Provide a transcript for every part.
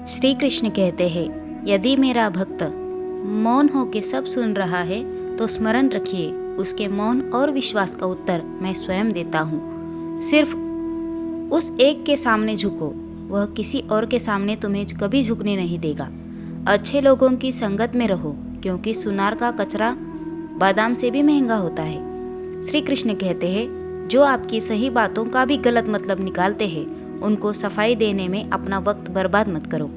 श्री कृष्ण कहते हैं, यदि मेरा भक्त मौन होकर सब सुन रहा है तो स्मरण रखिए, उसके मौन और विश्वास का उत्तर मैं स्वयं देता हूँ। सिर्फ उस एक के सामने झुको, वह किसी और के सामने तुम्हें कभी झुकने नहीं देगा। अच्छे लोगों की संगत में रहो, क्योंकि सुनार का कचरा बादाम से भी महंगा होता है। श्री कृष्ण कहते हैं, जो आपकी सही बातों का भी गलत मतलब निकालते हैं, उनको सफाई देने में अपना वक्त बर्बाद मत करो।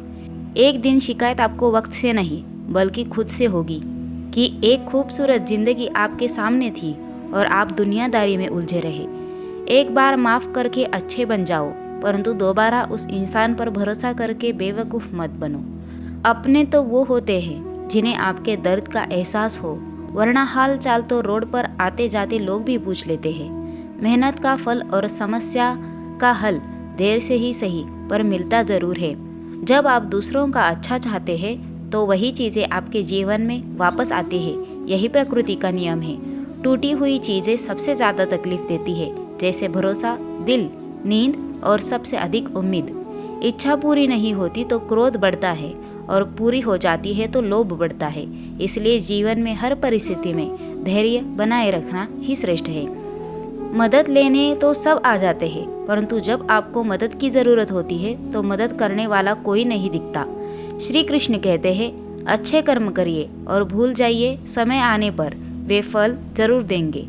एक दिन शिकायत आपको वक्त से नहीं बल्कि खुद से होगी कि एक खूबसूरत जिंदगी आपके सामने थी और आप दुनियादारी में उलझे रहे। एक बार माफ़ करके अच्छे बन जाओ, परंतु दोबारा उस इंसान पर भरोसा करके बेवकूफ़ मत बनो। अपने तो वो होते हैं जिन्हें आपके दर्द का एहसास हो, वरना हाल चाल तो रोड पर आते जाते लोग भी पूछ लेते हैं। मेहनत का फल और समस्या का हल देर से ही सही पर मिलता ज़रूर है। जब आप दूसरों का अच्छा चाहते हैं तो वही चीज़ें आपके जीवन में वापस आती है। यही प्रकृति का नियम है। टूटी हुई चीज़ें सबसे ज़्यादा तकलीफ देती है, जैसे भरोसा, दिल, नींद और सबसे अधिक उम्मीद। इच्छा पूरी नहीं होती तो क्रोध बढ़ता है और पूरी हो जाती है तो लोभ बढ़ता है। इसलिए जीवन में हर परिस्थिति में धैर्य बनाए रखना ही श्रेष्ठ है। मदद लेने तो सब आ जाते हैं, परंतु जब आपको मदद की ज़रूरत होती है तो मदद करने वाला कोई नहीं दिखता। श्री कृष्ण कहते हैं, अच्छे कर्म करिए और भूल जाइए, समय आने पर वे फल जरूर देंगे।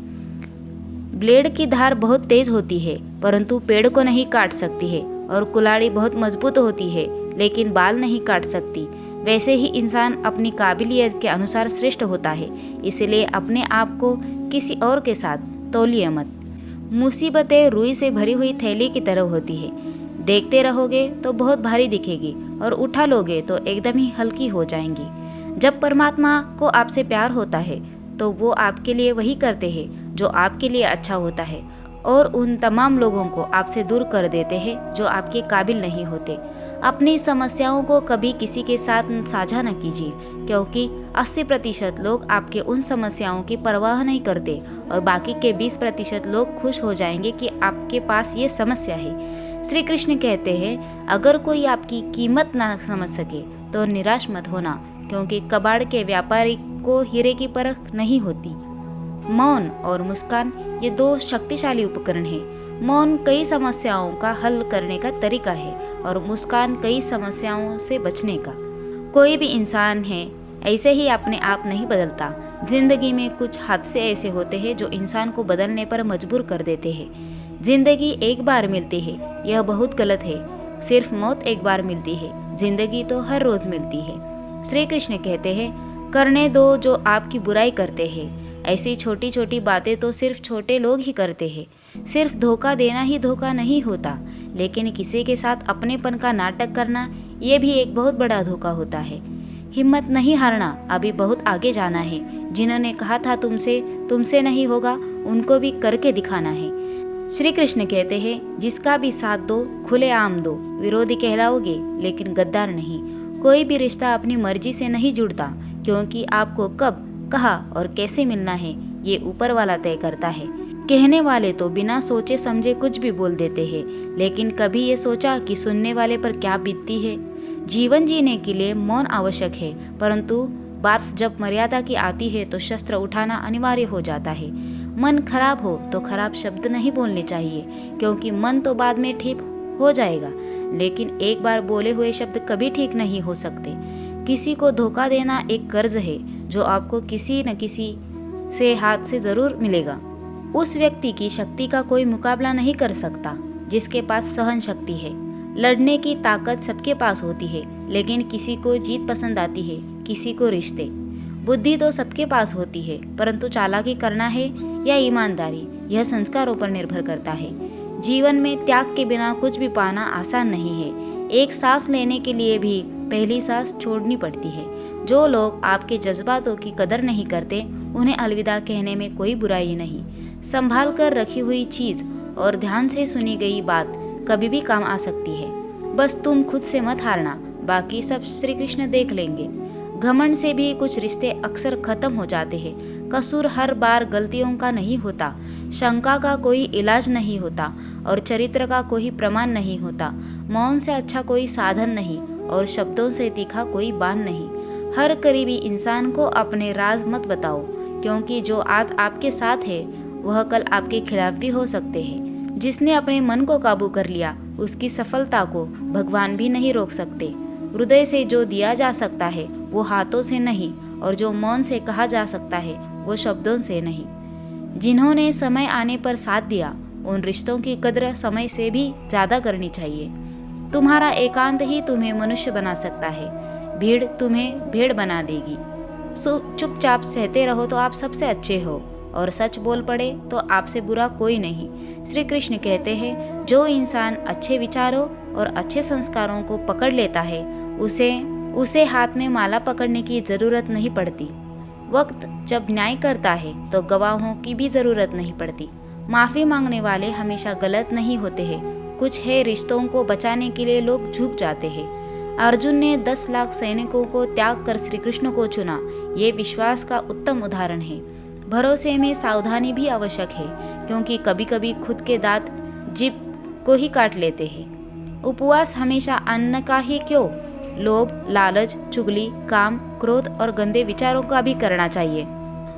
ब्लेड की धार बहुत तेज होती है, परंतु पेड़ को नहीं काट सकती है, और कुल्हाड़ी बहुत मजबूत होती है, लेकिन बाल नहीं काट सकती। वैसे ही इंसान अपनी काबिलियत के अनुसार श्रेष्ठ होता है। इसलिए अपने आप को किसी और के साथ तौलिए मत। मुसीबतें रुई से भरी हुई थैली की तरह होती है। देखते रहोगे तो बहुत भारी दिखेगी और उठा लोगे तो एकदम ही हल्की हो जाएंगी। जब परमात्मा को आपसे प्यार होता है तो वो आपके लिए वही करते हैं जो आपके लिए अच्छा होता है, और उन तमाम लोगों को आपसे दूर कर देते हैं जो आपके काबिल नहीं होते। अपनी समस्याओं को कभी किसी के साथ साझा न कीजिए, क्योंकि 80% लोग आपके उन समस्याओं की परवाह नहीं करते और बाकी के 20% लोग खुश हो जाएंगे कि आपके पास ये समस्या है। श्री कृष्ण कहते हैं, अगर कोई आपकी कीमत ना समझ सके तो निराश मत होना, क्योंकि कबाड़ के व्यापारी को हीरे की परख नहीं होती। मौन और मुस्कान ये दो शक्तिशाली उपकरण हैं। मौन कई समस्याओं का हल करने का तरीका है और मुस्कान कई समस्याओं से बचने का। कोई भी इंसान है ऐसे ही अपने आप नहीं बदलता। जिंदगी में कुछ हादसे ऐसे होते हैं जो इंसान को बदलने पर मजबूर कर देते हैं। जिंदगी एक बार मिलती है, यह बहुत गलत है। सिर्फ मौत एक बार मिलती है, जिंदगी तो हर रोज मिलती है। श्री कृष्ण कहते हैं, करने दो जो आपकी बुराई करते हैं। ऐसी छोटी छोटी बातें तो सिर्फ छोटे लोग ही करते हैं। सिर्फ धोखा देना ही धोखा नहीं होता, लेकिन किसी के साथ अपनेपन का नाटक करना ये भी एक बहुत बड़ा धोखा होता है। हिम्मत नहीं हारना, अभी बहुत आगे जाना है। जिन्होंने कहा था तुमसे नहीं होगा, उनको भी करके दिखाना है। श्री कृष्ण कहते हैं, जिसका भी साथ दो, खुलेआम दो। विरोधी कहलाओगे लेकिन गद्दार नहीं। कोई भी रिश्ता अपनी मर्जी से नहीं जुड़ता, क्योंकि आपको कब, कहा और कैसे मिलना है ये ऊपर वाला तय करता है। कहने वाले तो बिना सोचे समझे कुछ भी बोल देते हैं, लेकिन कभी ये सोचा कि सुनने वाले पर क्या बीतती है। जीवन जीने के लिए मौन आवश्यक है, परंतु बात जब मर्यादा की आती है तो शस्त्र उठाना अनिवार्य हो जाता है। मन खराब हो तो खराब शब्द नहीं बोलने चाहिए, क्योंकि मन तो बाद में ठीक हो जाएगा, लेकिन एक बार बोले हुए शब्द कभी ठीक नहीं हो सकते। किसी को धोखा देना एक कर्ज है जो आपको किसी न किसी से हाथ से जरूर मिलेगा। उस व्यक्ति की शक्ति का कोई मुकाबला नहीं कर सकता जिसके पास सहन शक्ति है। लड़ने की ताकत सबके पास होती है, लेकिन किसी को जीत पसंद आती है, किसी को रिश्ते। बुद्धि तो सबके पास होती है, परंतु चालाकी करना है या ईमानदारी, यह संस्कारों पर निर्भर करता है। जीवन में त्याग के बिना कुछ भी पाना आसान नहीं है। एक सांस लेने के लिए भी पहली सांस छोड़नी पड़ती है। जो लोग आपके जज्बातों की कदर नहीं करते, उन्हें अलविदा कहने में कोई बुराई नहीं। संभाल कर रखी हुई चीज और ध्यान से सुनी गई बात कभी भी काम आ सकती है। बस तुम खुद से मत हारना, बाकी सब श्री कृष्ण देख लेंगे। घमंड से भी कुछ रिश्ते अक्सर खत्म हो जाते हैं। कसूर हर बार गलतियों का नहीं होता, शंका का कोई इलाज नहीं होता और चरित्र का कोई प्रमाण नहीं होता। मौन से अच्छा कोई साधन नहीं और शब्दों से तीखा कोई बाण नहीं। हर करीबी इंसान को अपने राज मत बताओ, क्योंकि जो आज आपके साथ है वह कल आपके खिलाफ भी हो सकते हैं। जिसने अपने मन को काबू कर लिया उसकी सफलता को भगवान भी नहीं रोक सकते। हृदय से जो दिया जा सकता है वो हाथों से नहीं, और जो मौन से कहा जा सकता है वो शब्दों से नहीं। जिन्होंने समय आने पर साथ दिया उन रिश्तों की कद्र समय से भी ज़्यादा करनी चाहिए। तुम्हारा एकांत ही तुम्हें मनुष्य बना सकता है, भीड़ तुम्हें भेड़ बना देगी। चुपचाप सहते रहो तो आप सबसे अच्छे हो, और सच बोल पड़े तो आपसे बुरा कोई नहीं। श्री कृष्ण कहते हैं, जो इंसान अच्छे विचारों और अच्छे संस्कारों को पकड़ लेता है उसे हाथ में माला पकड़ने की ज़रूरत नहीं पड़ती। वक्त जब न्याय करता है तो गवाहों की भी ज़रूरत नहीं पड़ती। माफ़ी मांगने वाले हमेशा गलत नहीं होते हैं। कुछ है रिश्तों को बचाने के लिए लोग झुक जाते हैं। अर्जुन ने 10 लाख सैनिकों को त्याग कर श्री कृष्ण को चुना, ये विश्वास का उत्तम उदाहरण है। भरोसे में सावधानी भी आवश्यक है, क्योंकि कभी कभी खुद के दांत जीभ को ही काट लेते हैं। उपवास हमेशा अन्न का ही क्यों, लोभ, लालच, चुगली, काम, क्रोध और गंदे विचारों का भी करना चाहिए।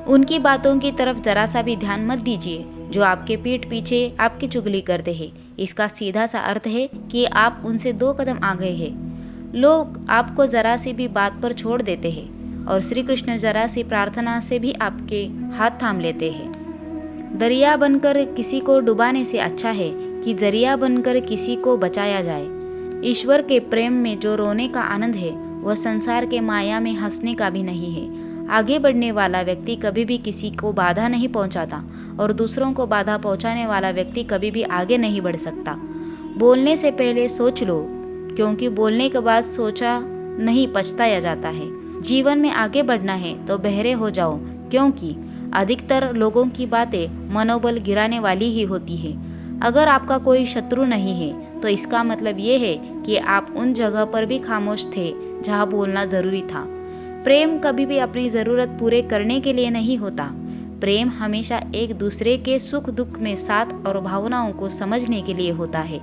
उनकी बातों की तरफ जरा सा भी ध्यान मत दीजिए जो आपके पीठ पीछे आपकी चुगली करते हैं। इसका सीधा सा अर्थ है कि आप उनसे 2 कदम आ गए हैं। लोग आपको जरा सी भी बात पर छोड़ देते हैं, और श्री कृष्ण जरा सी प्रार्थना से भी आपके हाथ थाम लेते हैं। दरिया बनकर किसी को डुबाने से अच्छा है कि जरिया बनकर किसी को बचाया जाए। ईश्वर के प्रेम में जो रोने का आनंद है वह संसार के माया में हंसने का भी नहीं है। आगे बढ़ने वाला व्यक्ति कभी भी किसी को बाधा नहीं पहुंचाता, और दूसरों को बाधा पहुंचाने वाला व्यक्ति कभी भी आगे नहीं बढ़ सकता। बोलने से पहले सोच लो, क्योंकि बोलने के बाद सोचा नहीं पछताया जाता है। जीवन में आगे बढ़ना है तो बहरे हो जाओ, क्योंकि अधिकतर लोगों की बातें मनोबल गिराने वाली ही होती है। अगर आपका कोई शत्रु नहीं है तो इसका मतलब ये है कि आप उन जगह पर भी खामोश थे जहाँ बोलना जरूरी था। प्रेम कभी भी अपनी ज़रूरत पूरे करने के लिए नहीं होता। प्रेम हमेशा एक दूसरे के सुख दुख में साथ और भावनाओं को समझने के लिए होता है।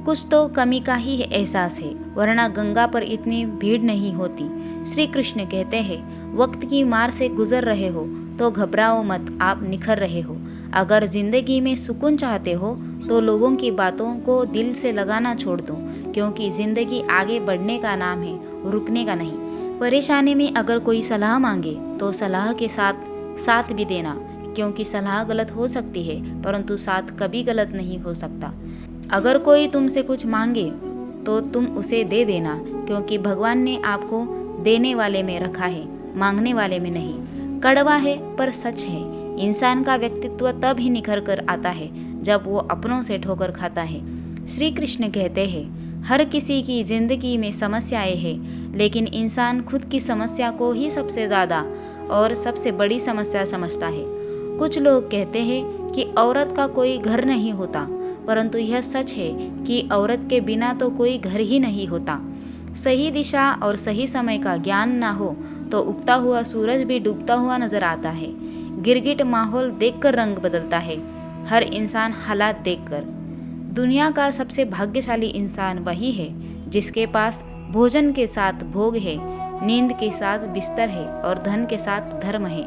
कुछ तो कमी का ही एहसास है, वरना गंगा पर इतनी भीड़ नहीं होती। श्री कृष्ण कहते हैं, वक्त की मार से गुजर रहे हो तो घबराओ मत, आप निखर रहे हो। अगर जिंदगी में सुकून चाहते हो तो लोगों की बातों को दिल से लगाना छोड़ दो, क्योंकि जिंदगी आगे बढ़ने का नाम है, रुकने का नहीं। परेशानी में अगर कोई सलाह मांगे तो सलाह के साथ भी देना, क्योंकि सलाह गलत हो सकती है परंतु साथ कभी गलत नहीं हो सकता। अगर कोई तुमसे कुछ मांगे तो तुम उसे दे देना, क्योंकि भगवान ने आपको देने वाले में रखा है, मांगने वाले में नहीं। कड़वा है पर सच है। इंसान का व्यक्तित्व तब ही निखर कर आता है जब वो अपनों से ठोकर खाता है। श्री कृष्ण कहते हैं, हर किसी की जिंदगी में समस्याएं हैं, लेकिन इंसान खुद की समस्या को ही सबसे ज़्यादा और सबसे बड़ी समस्या समझता है। कुछ लोग कहते हैं कि औरत का कोई घर नहीं होता, परंतु यह सच है कि औरत के बिना तो कोई घर ही नहीं होता। सही दिशा और सही समय का ज्ञान ना हो तो उगता हुआ सूरज भी डूबता हुआ नजर आता है। गिरगिट माहौल देखकर रंग बदलता है, हर इंसान हालात देखकर। दुनिया का सबसे भाग्यशाली इंसान वही है जिसके पास भोजन के साथ भोग है, नींद के साथ बिस्तर है और धन के साथ धर्म है।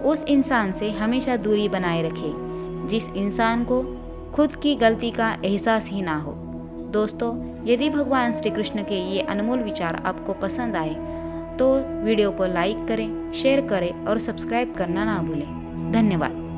उस इंसान से हमेशा दूरी बनाए रखें जिस इंसान को खुद की गलती का एहसास ही ना हो। दोस्तों, यदि भगवान श्री कृष्ण के ये अनमोल विचार आपको पसंद आए तो वीडियो को लाइक करें, शेयर करें और सब्सक्राइब करना ना भूलें। धन्यवाद।